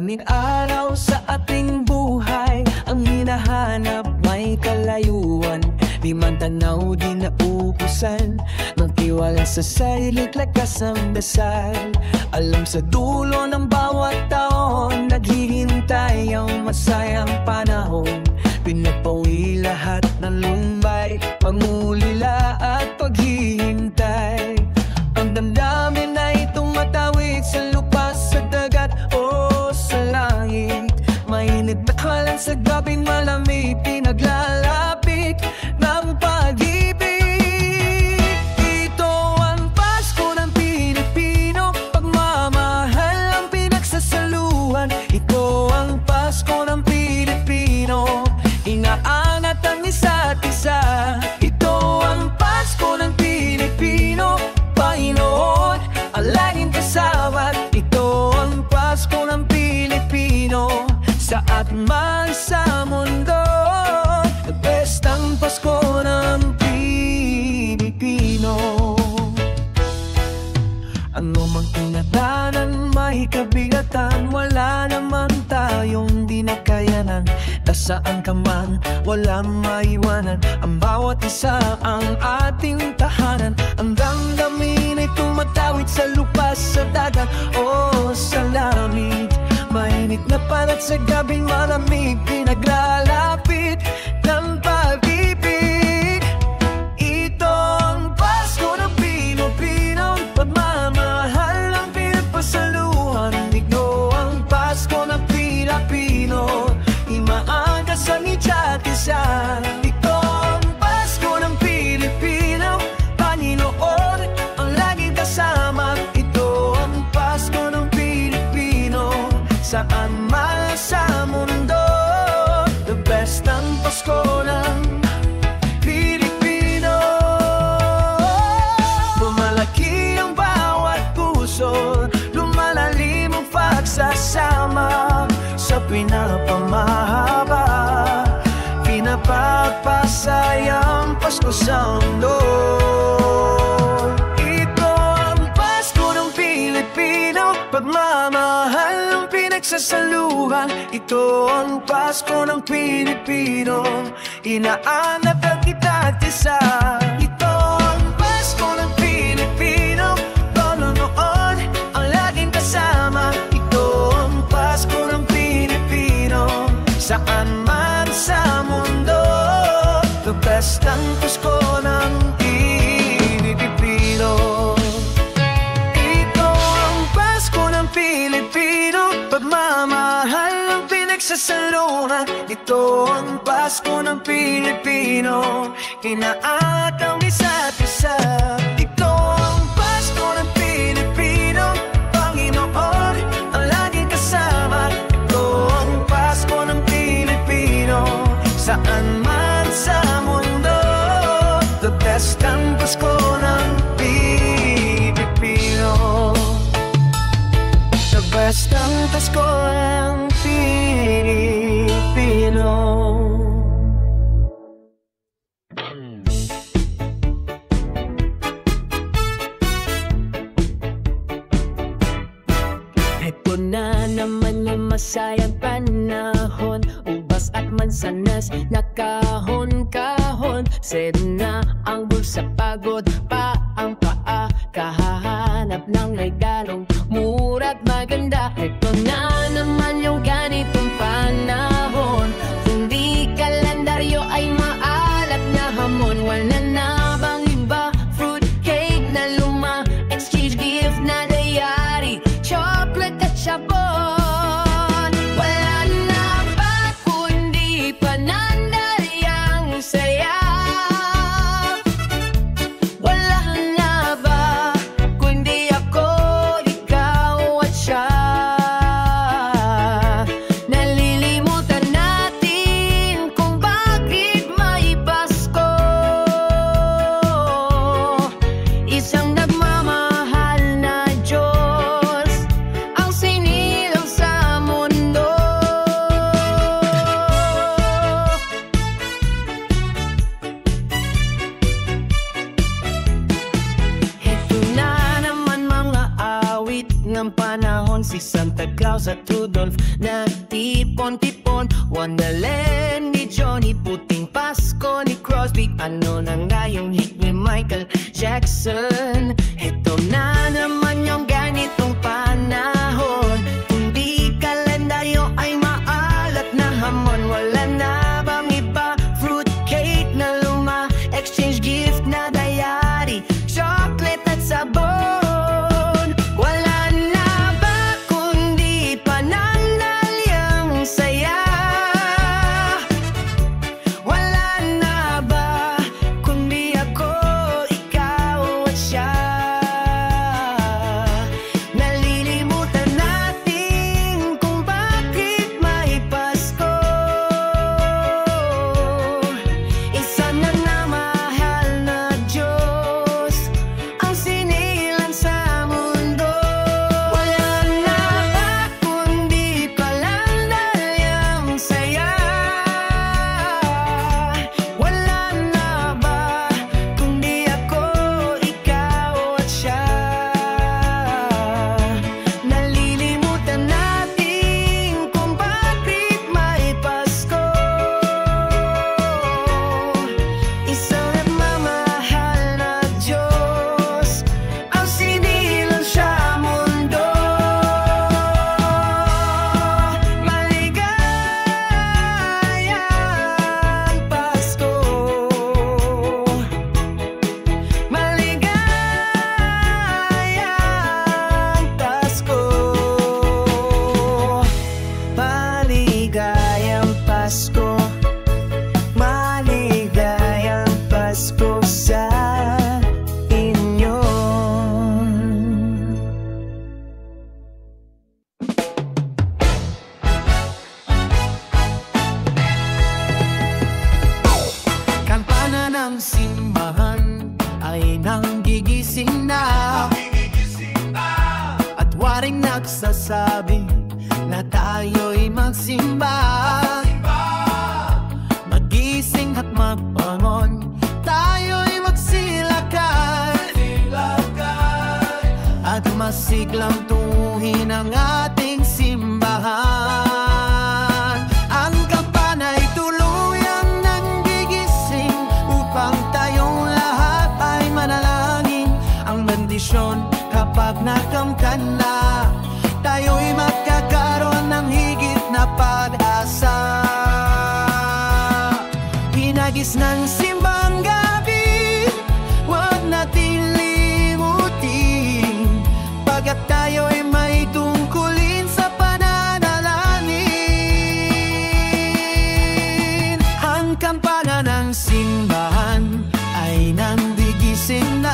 Maraming araw sa ating buhay, ang hinahanap may kalayuan. Di man tanaw, di nauubusan, magtiwala sa sarili't lakas ang dasal. Alam sa dulo ng bawat taon, naghihintay ang masayang panahon. Pinapawi lahat ng lumbay, pangulila at paghihintay. Ang damdamin ay tumatawid sa lupa, sa dagat o sa langit. Mainit na kalan sa gabing malamig, pinaglalapit ng pag-ibig. Ito ang Pasko ng Pilipino, pagmamahal ang pinagsasaluhan. Ito ang Pasko ng Pilipino, inaangat ang isa't isa. Ito ang Pasko ng Pilipino, Panginoon ang laging kasama. Ito ang Pasko ng Pilipino, saan man sa mundo. The best ang Pasko ng Pilipino. Ano mang tinadanan, may kabigatan, wala naman tayong di nakayanan. Nasaan ka man, walang maiwanan, ang bawat isa ang ating tahanan. Ang damdamin ay tumatawid sa lupa, sa dagat o sa langit. Mainit na palat sa gabing malamig, pinaglalapit ng pag-ibig. Ito ang Pasko ng Pilipino, pagmamahal ang pinagpasaluhan. Ito ang Pasko ng Pilipino, imaagas ang isa't isa. Ito ang Pasko ng Pilipino, Panginoon ang laging kasama. Ito ang Pasko ng Pilipino, saan man sa mundo. The best ang Pasko ng Pilipino. Lumalaki ang bawat puso, lumalalim ang pagsasama. Sa pinapamahaba, pinapagpasayang Pasko sa mundo. Ito ang Pasko ng Pilipino, pagmamahal ang pinagsasaluhan. Ito ang Pasko ng Pilipino, inaangat ang isa't isa. Ito ang Pasko ng Pilipino, Panginoon ang laging kasama. Ito ang Pasko ng Pilipino, saan man sa mundo. The best ang Pasko ng Pilipino. Ito ang Pasko ng Pilipino, pagmamahal ang pinagsasaluhan. Ito ang Pasko ng Pilipino, inaangat ang isa't isa. Ito ang Pasko ng Pilipino, Panginoon ang laging kasama. Ito ang Pasko ng Pilipino, saan man sa mundo. The best ang Pasko ng Pilipino. The best ang Pasko ng Pilipino. Ito na naman yung masayang panahon, ubas at mansanas na kahon-kahon. Sero na ang bulsa, pagod pa ang paa, kahahanap ng regalong mura't maganda. Ito na naman yung ganitong panahon, hindi kalendaryo ay maalat na hamon. Wala na bang iba, fruit cake na luma, exchange gift na dayari, chocolate at sabon. Wala na ba kundi panandaryang saya? Wala panahon si Santa Claus at Rudolph nagtipon-tipon. Wonderland ni Johnny, puting Pasko ni Crosby. Ano na nga yung hit ni Michael Jackson? Ito na naman yung ganitong panahon. Kung di kalendaryo ay maalat na hamon. Wala na bang iba? Fruit cake na luma, exchange gift na diary, chocolate at sabon. Wala na ba kundi pananalyang saya? Wala na ba kundi ako, ikaw at siya? Nalilimutan natin kung bakit may Pasko. Isa na nga mahal na Diyos ang sinilang sa mundo. Wala na ba kundi palandalyang saya? Wala na ba kundi ako, ikaw at siya? Nalilimutan natin kung bakit may Pasko. Isang nagmamahal na Diyos ang sinilang sa mundo. Maligayang Pasko, maligayang Pasko, maligayang Pasko, maligayang Pasko sa inyo. Kampana ng simbahan ay nanggigising na, at waring nagsasabi na tayo'y magsimba. Magising at magbangon, tayo'y magsilakad, at masiglang tunguhin ang ating simbahan. Ang kampana'y tuluyang nanggigising upang tayong lahat ay manalangin. Ang bendisyon kapag nakamtan na, tayo'y magkakaroon ng higit na pag-asa. Hinagis ng simbang gabi, huwag natin limutin, pagkat tayo'y may tungkulin sa pananalangin. Ang kampana ng simbahan ay nandigising na,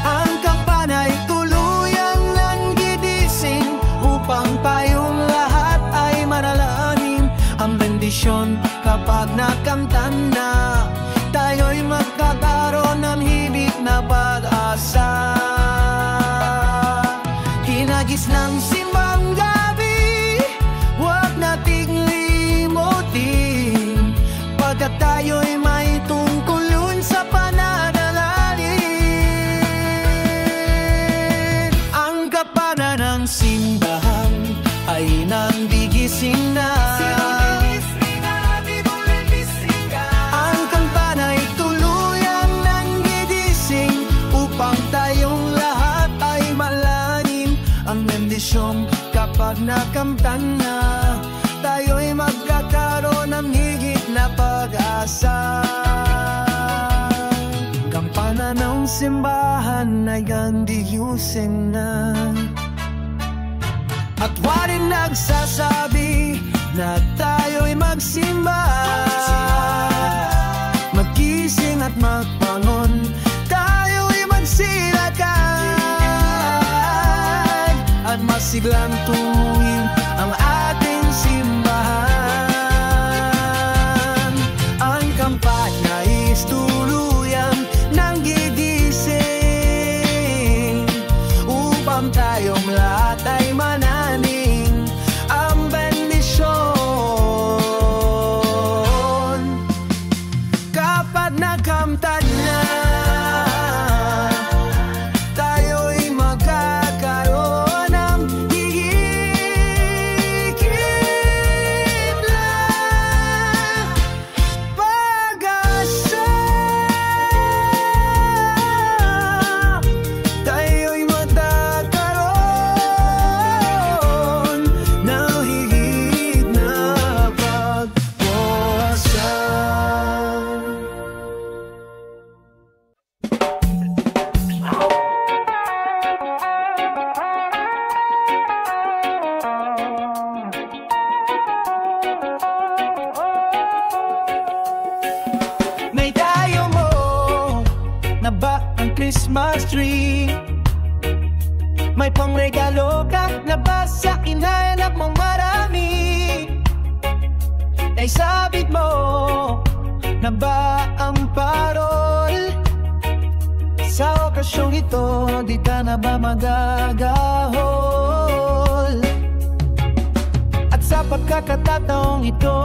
ang kampana'y tuluyang nanggigising upang tayong lahat ay manalangin. Ang bendisyon kapag nakamtan na, tayo'y magkakaroon ng higit na pag-asa. Hinagis ng simbang gabi, huwag nating limutin, pagkat tayo'y may tungkulin sa pananalangin. Ang kapana ng simbahan ay nanggigising na, ang kampana'y tuluyang nanggigising upang tayong lahat ay malanin. Ang bendisyon kapag nakamtan na, tayo'y magkakaroon ng higit na pag-asa. Kampana ng simbahan ay gandigising na, at waring nagsasabi na tayo'y magsimba. Magising at magbangon, tayo'y magsilakad, at masiglang tunguhin ang ating simbahan. Ang kampana is tuluyang nanggigising upang tayong lahat ay mananing. Ang bendisyon kapag nakamtan na, tayo'y Christmas tree. May pangregalo ka na ba sa hinahanap mong marami? Ay sabit mo na ba ang parol? Sa okasyong ito, di ka na ba magagahol? At sa pagkakataong ito,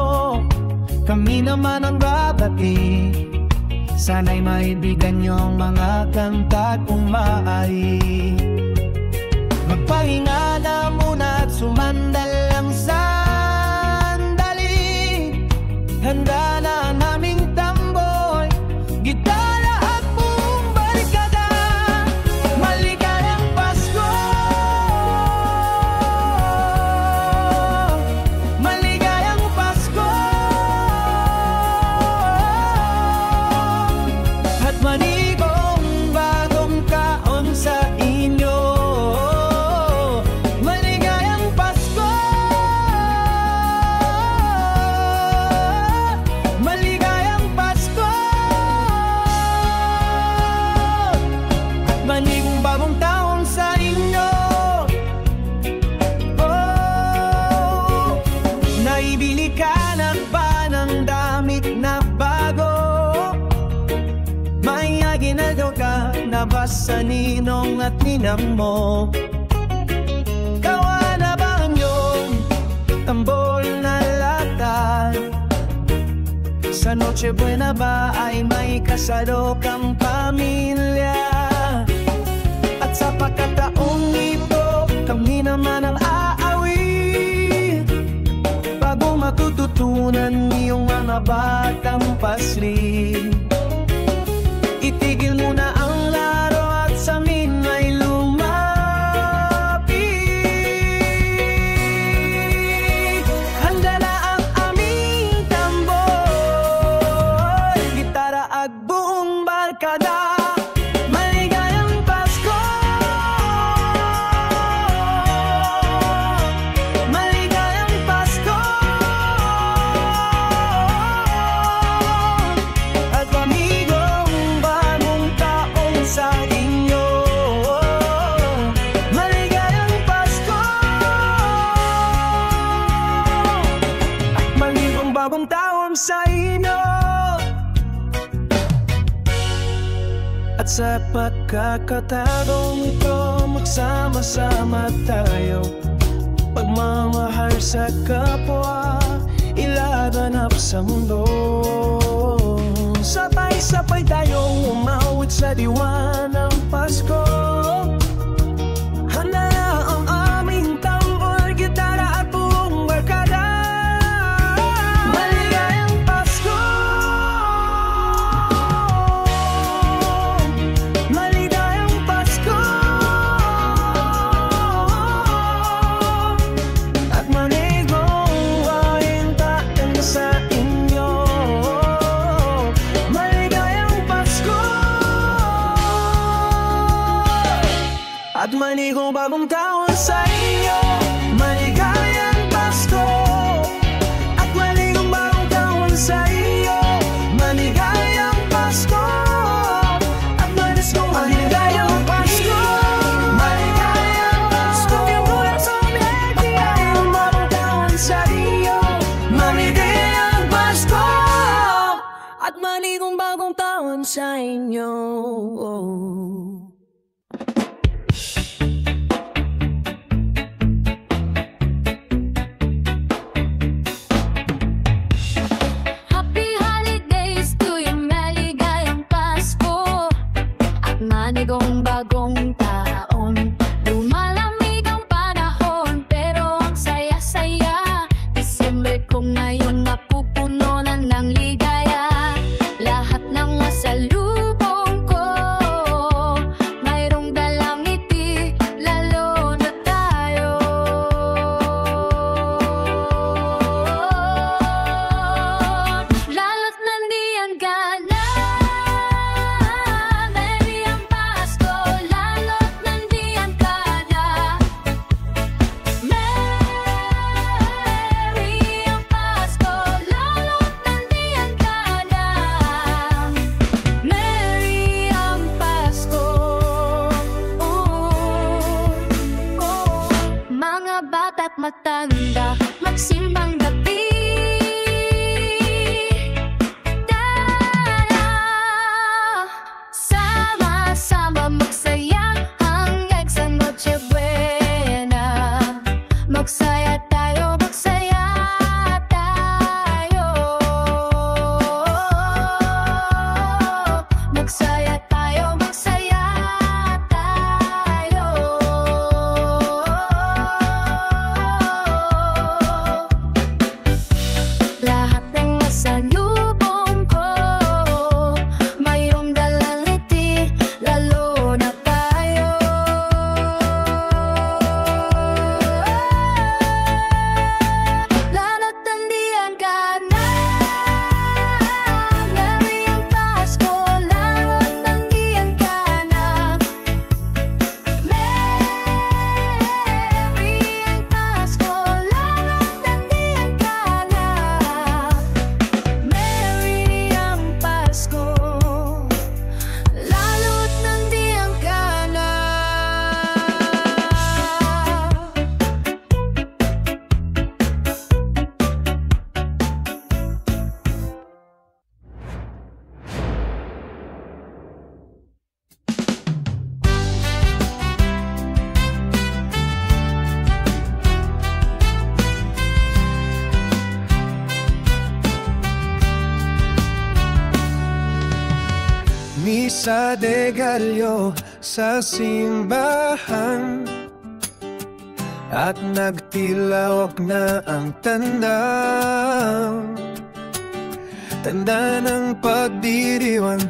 kami naman ang babati. Sana'y maibigan niyong mga kanta kung maaari. Magpahinga na muna at sumandal lang sandali. Handa na ang aming tamboy, gitara at buong barkada. Maligayang Pasko, maligayang Pasko. At manigong bagong taon sa inyo. Manigong bagong taon sa inyo. Oh, naibili ka na ba ng damit na bago? May aginaldo ka na ba sa ninong at ninang mo? Gawa na ba ang iyong tambol na lata? Sa Noche Buena ba ay may kasalo kang pamilya? Sa pagkataong ito, kami naman ang aawit. Bago matututunan iyong mga batang pasli. Itigil mo na ang laro at sa amin ay lumapit. Handa na ang aming tambol, gitara at buong barkada. Bagong taon sa inyo. At sa pagkakataong ito, magsama-sama tayo. Pagmamahal sa kapwa, ilaganap sa mundo. Sabay-sabay tayong umawit sa diwa ng Pasko. Handa na ang aming tambol, gitara at buong barkada. At manigong bagong taon sa inyo, maligayang Pasko. At manigong bagong taon sa iyo, maligayang Pasko. At manigong Pasko, maligayang Pasko. Maligayang bagong taon sa iyo, maligayang Pasko. At manigong bagong taon sa inyo. Manigong bagong taon, lumalamig ang panahon, pero ang saya-saya. Disyembre ko ngayon mapupuno na ng ligaya. Lahat ng masalubong ko, mayroong dalang ngiti, lalo na tayo. Lalo't nandiyan ka na. misa de Gallo sa simbahan, at nagtilawak na ang tanda ng pagdiriwang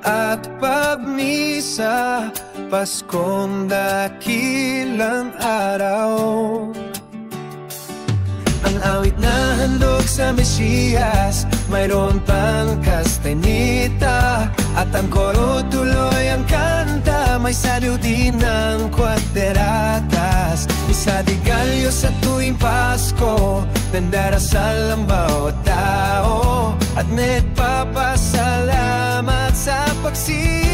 at pagmisa, Paskong dakilang araw. Ang awit na handog sa Mesiyas, mayroon pang kastanita, at ang koro tuloy ang kanta, may saliw din ng kwaderatas. Misa de Gallo sa tuwing Pasko, nandarasal ang bawat tao, at nagpapasalamat sa pagsilang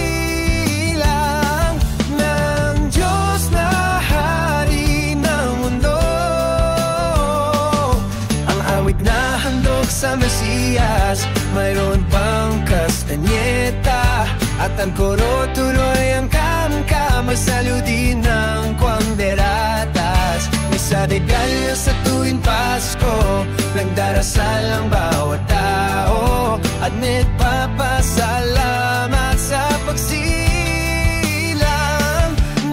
ng Diyos na Hari ng mundo. Ang awit na handog sa Mesiyas, mayroon pang kastanyeta, at ang koro tuloy ang kamka, may saliw din ng kwanderatas. Misa de Gallo sa tuwing Pasko, nagdarasal ang bawat tao, at nagpapasalamat sa pagsilang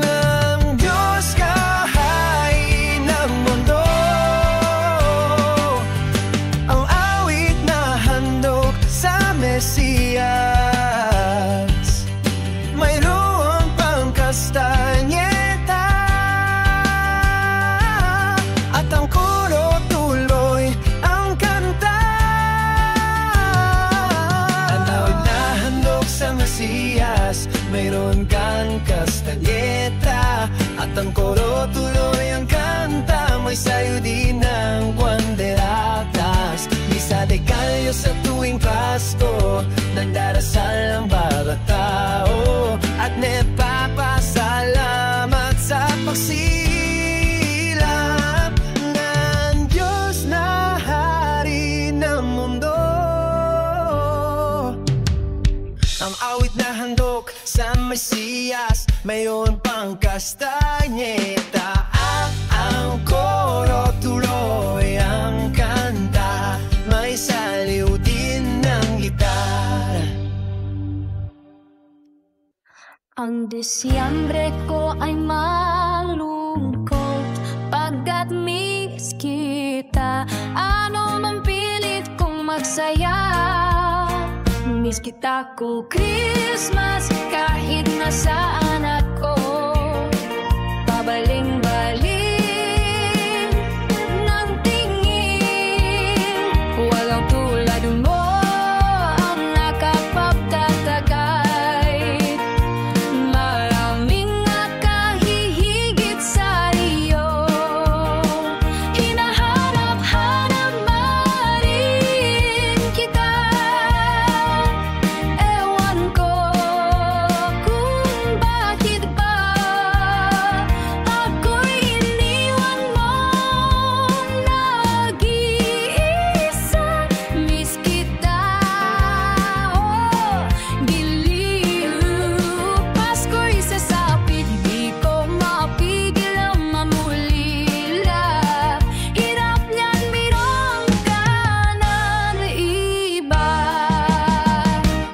ng Diyos kahari ng mundo. Ang awit na handog sa Mesiyas, mayroon pang kastanyeta, at ang koro tuloy ang kanta. Ang awit na handog sa Mesiyas, mayroon kang kastanyeta, at ang koro tuloy ang kanta, may sayo din ng kwanderatas. Misa de Gallo sa tuwing Pasko, nagdarasal ang bawat tao, at nagpapasalamat sa pagsilap ng Diyos na Hari ng mundo. Ang awit na handog sa Mesiyas, mayroon pang kastanyeta, at ang koro tuloy ang kanta, may saliw din ng gitar. Ang Disyembre ko ay malungkot, pagkat miss kita. Ano man pilit kong magsaya, miss kita ko Christmas, kahit nasaan ako. Pabaling-baling ng tingin, walang tulad mo ang nakapagtatagay. Maraming nakahihigit sa iyo, hinahanap-hanap pa rin kita. Ewan ko kung bakit ba ako'y iniwan mo nag-iisa. Miss kita, oh, giliw. Pasko'y sasapit, di ko mapigil ang mamulila. Hirap niyan, mayroon ka ng iba.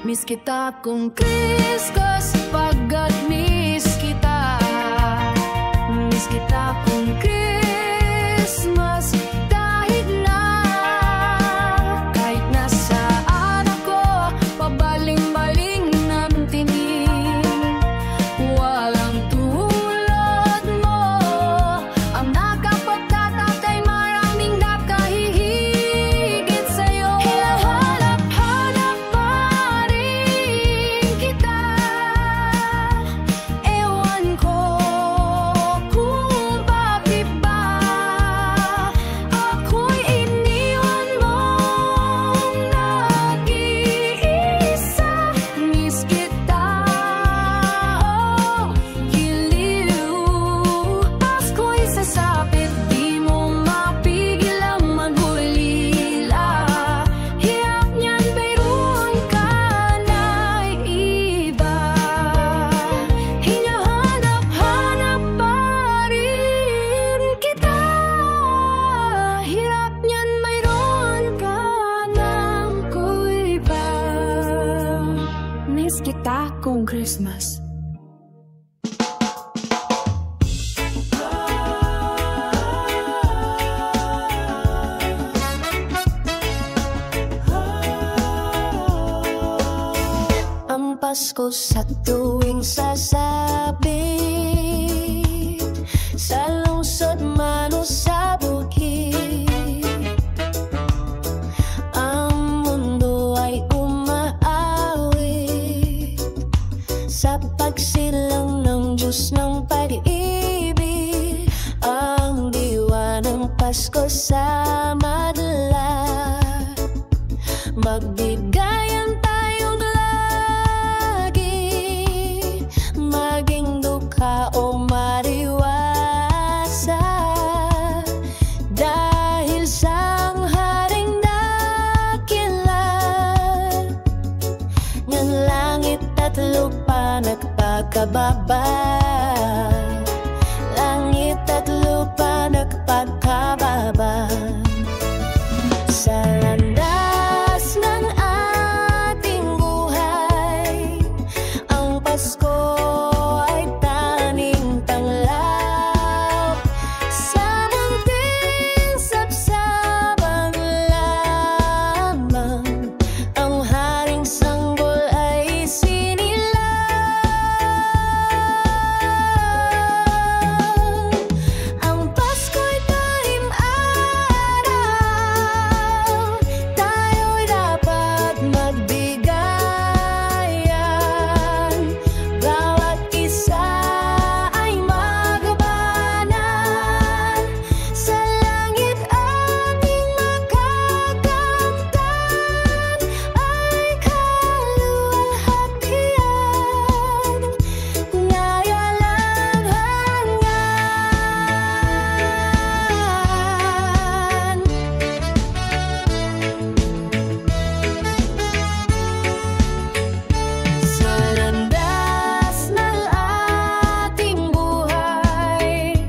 Miss kita kung Christmas, pagkat miss kita. Miss kita kung Christmas, kahit nasaan ako. Pabaling-baling ng tingin, walang tulad mo ang nakapagtatagay. Maraming nakahihigit sa'yo, hinahanap-hanap pa rin kita. Ewan ko kung bakit ba kanta kung Christmas. Ang Pasko sa tuwing sasabit, sa lungsod man o sa bukid, ang mundo ay umaawit sa pagsilang ng Diyos ng pag-ibig. Ang diwa ng Pasko sa madla, magbigayan tayong lagi, maging dukha o mariwasa, dahil sa haring dakila ng langit at lupa nagpakababa. Langit at lupa nagpakababa. Sa landas ng ating buhay, ang Pasko ay tanging tanglaw. Sa munting sapsabang lamang, ang haring sanggol ay sinilang. Ang Pasko'y tanging araw, tayo'y dapat magbigayan. Bawat isa ay magabanan, sa langit ating makakamtan ay kaluwalhatian, nayalanghangyan. Sa landas ng ating buhay,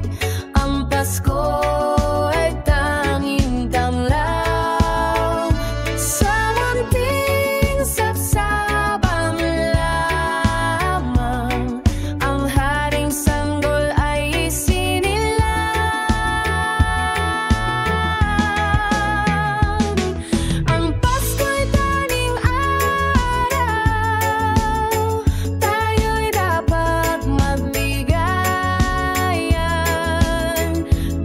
ang Pasko ay tanging tanglaw. Sa munting sapsabang lamang, ang haring sanggol ay sinilang. Ang Pasko'y tanging araw, tayo'y dapat magbigayan.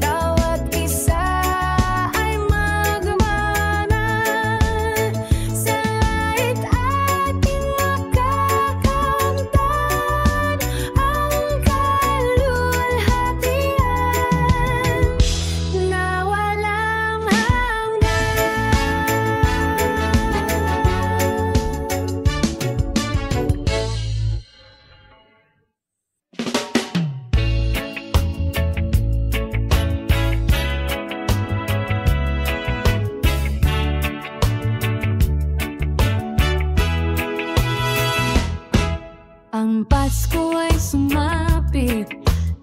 Bawat isa ay magmanan, sa langit ating makakamtan ang kaluwalhatian, na walang hanggan. Ang Pasko ay sumapit,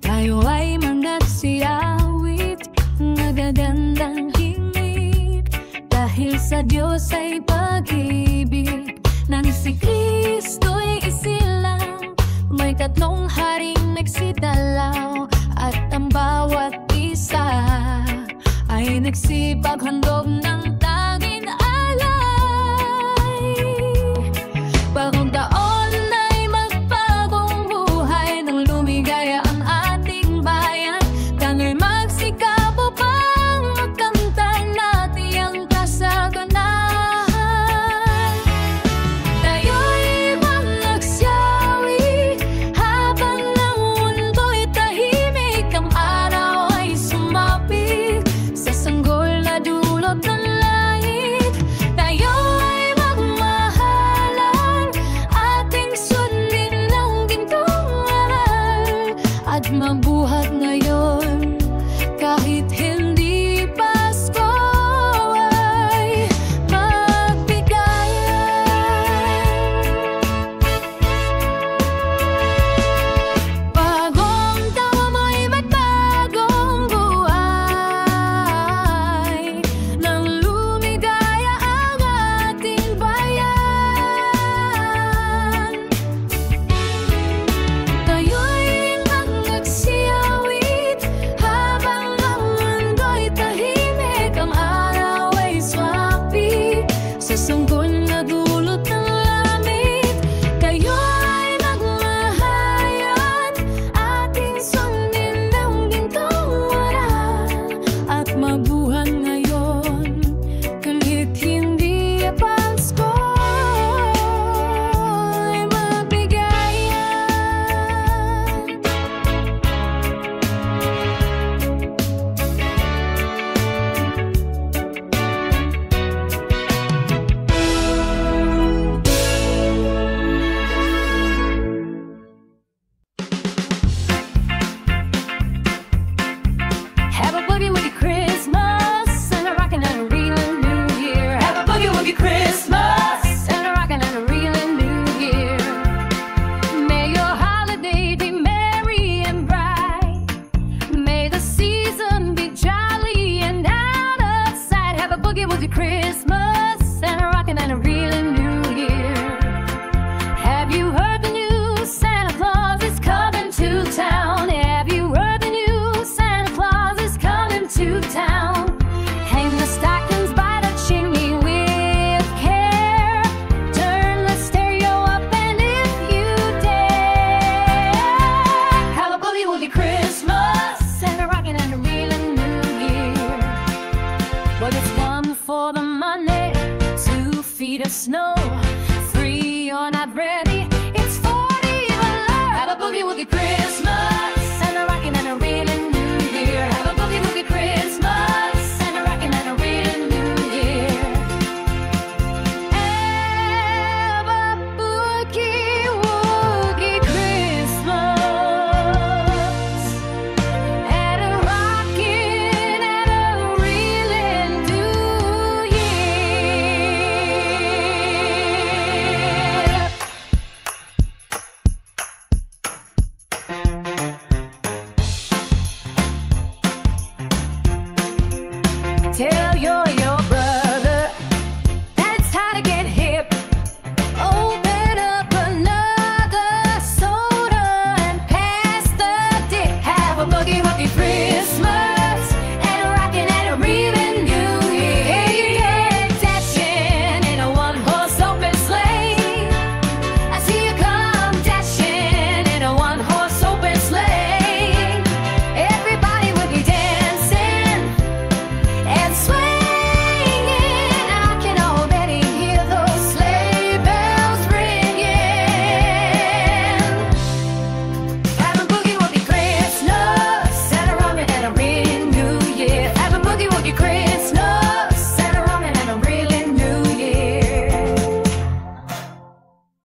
tayo ay managsiawit, nagagandang himig, dahil sa Diyos ay pag-ibig. Nang si Kristo'y isilang, may tatlong haring nagsidalaw, at ang bawat isa ay nagsipaghandog ng tanging alay. Bagong taon ay magpagong buhay, nang lumigaya ang ating bayan, tanging magsikap upang magkanta natin ang kasaganahan. Tayo'y managsiyawi habang ang mundo'y tahimik, ang araw ay sumapit sa sanggol na dulot ng feet of snow, free on that red